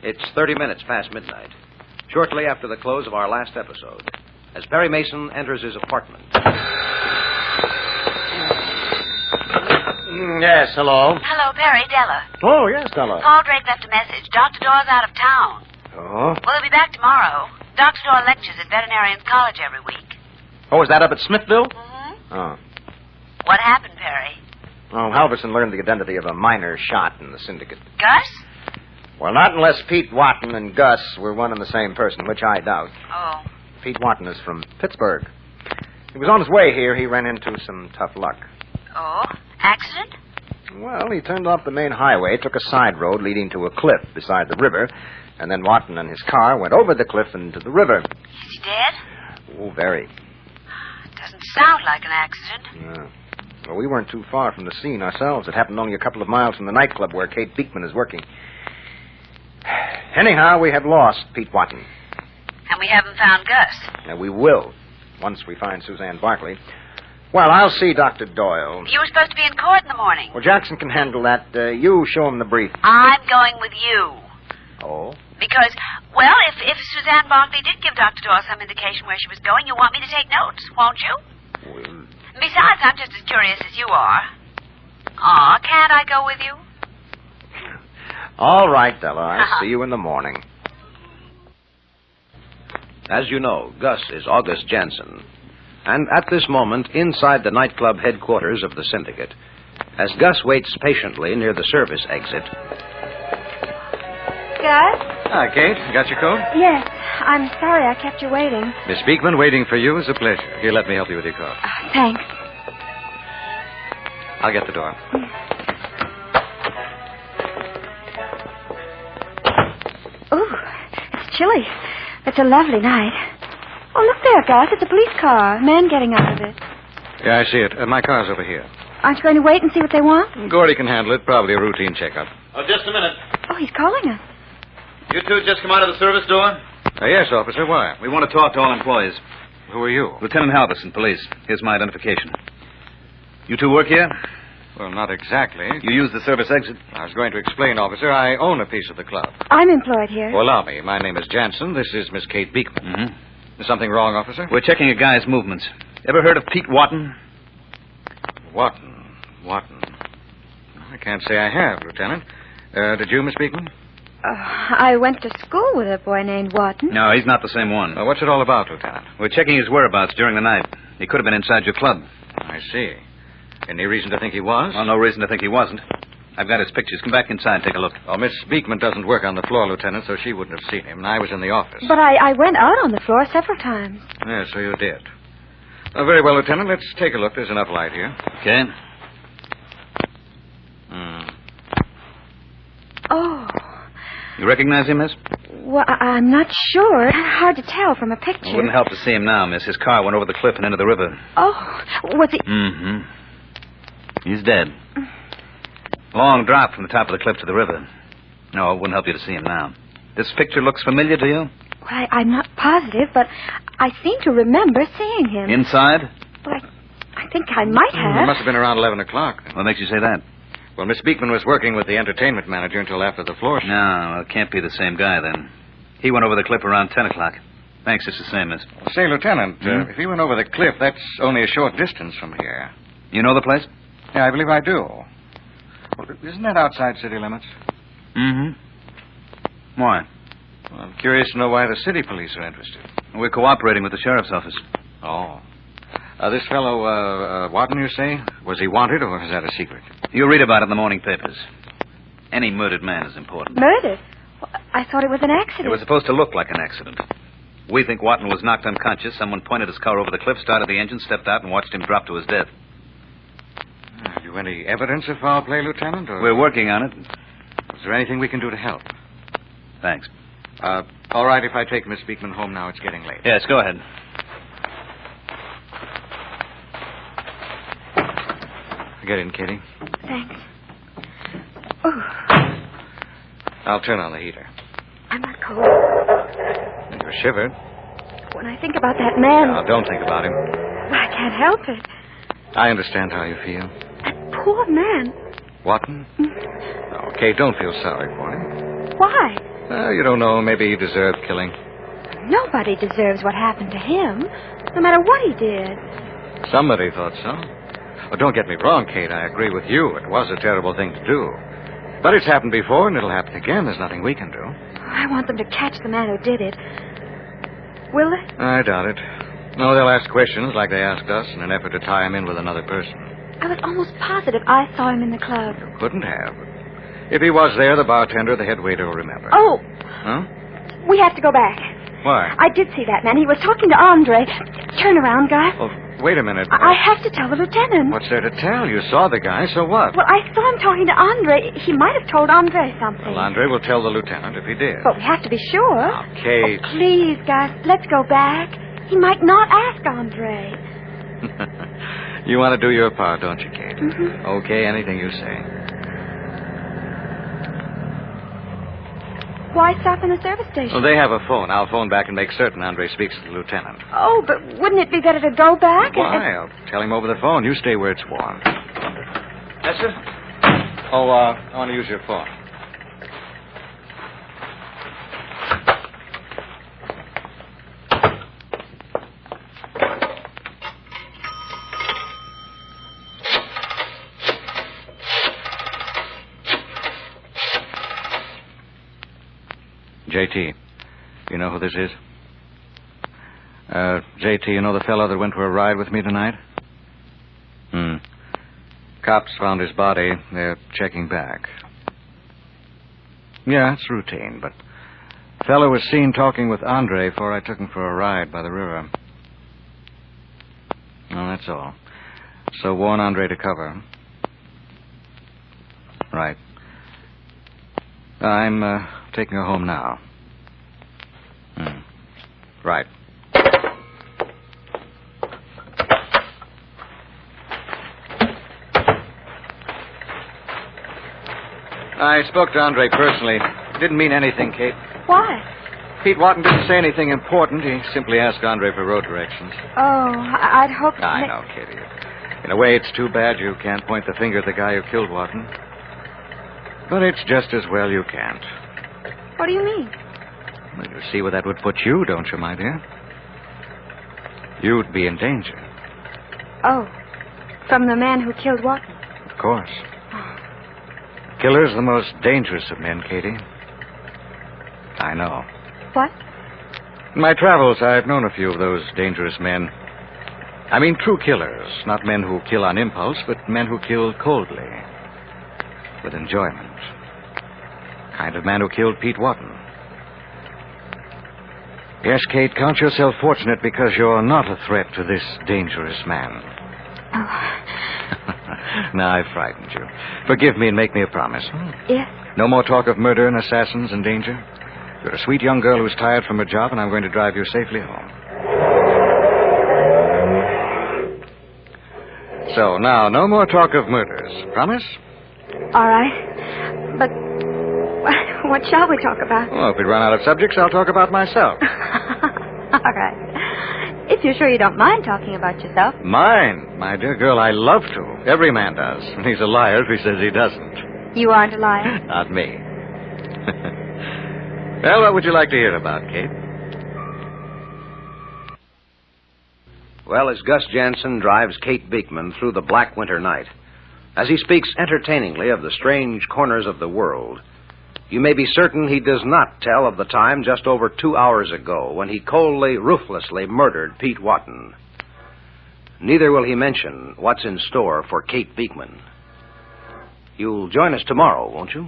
It's 30 minutes past midnight, shortly after the close of our last episode, as Perry Mason enters his apartment. Yes, hello. Hello, Perry. Della. Oh, yes, Della. Paul Drake left a message. Dr. Doyle's out of town. Oh? Well, he'll be back tomorrow. Dr. Doyle lectures at Veterinarian's College every week. Oh, is that up at Smithville? Mm-hmm. Oh. What happened, Perry? Oh, Halverson learned the identity of a minor shot in the syndicate. Gus? Well, not unless Pete Watton and Gus were one and the same person, which I doubt. Oh. Pete Watton is from Pittsburgh. He was on his way here. He ran into some tough luck. Oh? Accident? Well, he turned off the main highway, took a side road leading to a cliff beside the river, and then Watton and his car went over the cliff into the river. Is he dead? Oh, very. Doesn't sound like an accident. Yeah. Well, we weren't too far from the scene ourselves. It happened only a couple of miles from the nightclub where Kate Beekman is working. Anyhow, we have lost Pete Watton. And we haven't found Gus. And we will, once we find Suzanne Barkley. Well, I'll see Dr. Doyle. You were supposed to be in court in the morning. Well, Jackson can handle that. You show him the brief. I'm going with you. Oh? Because, well, if Suzanne Barkley did give Dr. Doyle some indication where she was going, you'll want me to take notes, won't you? Well... Besides, I'm just as curious as you are. Aw, can't I go with you? All right, Della. I'll see you in the morning. As you know, Gus is August Jansen. And at this moment, inside the nightclub headquarters of the syndicate, as Gus waits patiently near the service exit... Gus? Hi, Kate. Got your coat? Yes. I'm sorry I kept you waiting. Miss Beekman, waiting for you is a pleasure. Here, let me help you with your coat. Thanks. I'll get the door. Ooh, it's chilly. It's a lovely night. Oh, look there, Gus. It's a police car. A man getting out of it. Yeah, I see it. My car's over here. Aren't you going to wait and see what they want? Gordy can handle it. Probably a routine checkup. Oh, just a minute. Oh, he's calling us. You two just come out of the service door? Yes, officer. Why? We want to talk to all employees. Who are you? Lieutenant Halverson, police. Here's my identification. You two work here? Well, not exactly. You use the service exit? I was going to explain, officer. I own a piece of the club. I'm employed here. Well, allow me. My name is Jansen. This is Miss Kate Beekman. Mm-hmm. Is something wrong, officer? We're checking a guy's movements. Ever heard of Pete Watton? Watton. I can't say I have, Lieutenant. Did you, Miss Beekman? I went to school with a boy named Watton. No, he's not the same one. What's it all about, Lieutenant? We're checking his whereabouts during the night. He could have been inside your club. I see. Any reason to think he was? Well, no reason to think he wasn't. I've got his pictures. Come back inside and take a look. Oh, Miss Beekman doesn't work on the floor, Lieutenant, so she wouldn't have seen him, and I was in the office. But I went out on the floor several times. Yes, so you did. Very well, Lieutenant. Let's take a look. There's enough light here. Okay. Oh. You recognize him, miss? Well, I'm not sure. Hard to tell from a picture. It wouldn't help to see him now, miss. His car went over the cliff and into the river. Oh, was he... Mm-hmm. He's dead. Long drop from the top of the cliff to the river. No, it wouldn't help you to see him now. This picture looks familiar to you? Well, I'm not positive, but I seem to remember seeing him. Inside? Well, I think I might have. It must have been around 11 o'clock. What makes you say that? Well, Miss Beekman was working with the entertainment manager until after the floor show. No, it can't be the same guy, then. He went over the cliff around 10 o'clock. Thanks, it's the same, miss. Say, Lieutenant, if he went over the cliff, that's only a short distance from here. You know the place? Yeah, I believe I do. Well, isn't that outside city limits? Mm-hmm. Why? Well, I'm curious to know why the city police are interested. We're cooperating with the sheriff's office. Oh. This fellow, Watton, you say? Was he wanted, or is that a secret? You'll read about it in the morning papers. Any murdered man is important. Murdered? Well, I thought it was an accident. It was supposed to look like an accident. We think Watton was knocked unconscious. Someone pointed his car over the cliff, started the engine, stepped out, and watched him drop to his death. Have you any evidence of foul play, Lieutenant? Or... We're working on it. Is there anything we can do to help? Thanks. All right, if I take Miss Beekman home now, it's getting late. Yes, go ahead. Get in, Kitty. Thanks. Oh, I'll turn on the heater. I'm not cold. You're shivered. When I think about that man... Now, don't think about him. I can't help it. I understand how you feel. That poor man. Watton? Oh, Kate, don't feel sorry for him. Why? You don't know. Maybe he deserved killing. Nobody deserves what happened to him, no matter what he did. Somebody thought so. Oh, don't get me wrong, Kate. I agree with you. It was a terrible thing to do. But it's happened before, and it'll happen again. There's nothing we can do. I want them to catch the man who did it. Will they? I doubt it. No, they'll ask questions like they asked us in an effort to tie him in with another person. I was almost positive I saw him in the club. You couldn't have. If he was there, the bartender, the head waiter will remember. Oh! Huh? We have to go back. Why? I did see that man. He was talking to Andre. Turn around, Gus. Oh, wait a minute. I have to tell the lieutenant. What's there to tell? You saw the guy, so what? Well, I saw him talking to Andre. He might have told Andre something. Well, Andre will tell the lieutenant if he did. But we have to be sure. Now, Kate. Oh, please, Gus, let's go back. He might not ask Andre. You want to do your part, don't you, Kate? Mm-hmm. Okay, anything you say. Why stop in the service station? Well, they have a phone. I'll phone back and make certain Andre speaks to the lieutenant. Oh, but wouldn't it be better to go back? Why? I'll tell him over the phone. You stay where it's warm. Yes, sir? Oh, I want to use your phone. JT, you know who this is? JT, you know the fellow that went for a ride with me tonight? Cops found his body. They're checking back. Yeah, it's routine, but the fellow was seen talking with Andre before I took him for a ride by the river. Well, that's all. So warn Andre to cover. Right. I'm taking her home now. Right. I spoke to Andre personally. Didn't mean anything, Kate. Why? Pete Watton didn't say anything important. He simply asked Andre for road directions. Oh, I'd hoped... I know, Katie. In a way, it's too bad you can't point the finger at the guy who killed Watton. But it's just as well you can't. What do you mean? Well, you see where that would put you, don't you, my dear? You'd be in danger. Oh, from the man who killed Watton? Of course. Killer's the most dangerous of men, Katie. I know. What? In my travels, I've known a few of those dangerous men. I mean true killers, not men who kill on impulse, but men who kill coldly, with enjoyment. Kind of man who killed Pete Watton. Yes, Kate, count yourself fortunate because you're not a threat to this dangerous man. Oh. Now, I've frightened you. Forgive me and make me a promise. Yes? No more talk of murder and assassins and danger. You're a sweet young girl who's tired from her job, and I'm going to drive you safely home. So, now, no more talk of murders. Promise? All right. But what shall we talk about? Well, if we run out of subjects, I'll talk about myself. All right. If you're sure you don't mind talking about yourself. Mine? My dear girl, I love to. Every man does. And he's a liar if he says he doesn't. You aren't a liar? Not me. Well, what would you like to hear about, Kate? Well, as Gus Jansen drives Kate Beekman through the black winter night, as he speaks entertainingly of the strange corners of the world, you may be certain he does not tell of the time just over 2 hours ago when he coldly, ruthlessly murdered Pete Watton. Neither will he mention what's in store for Kate Beekman. You'll join us tomorrow, won't you?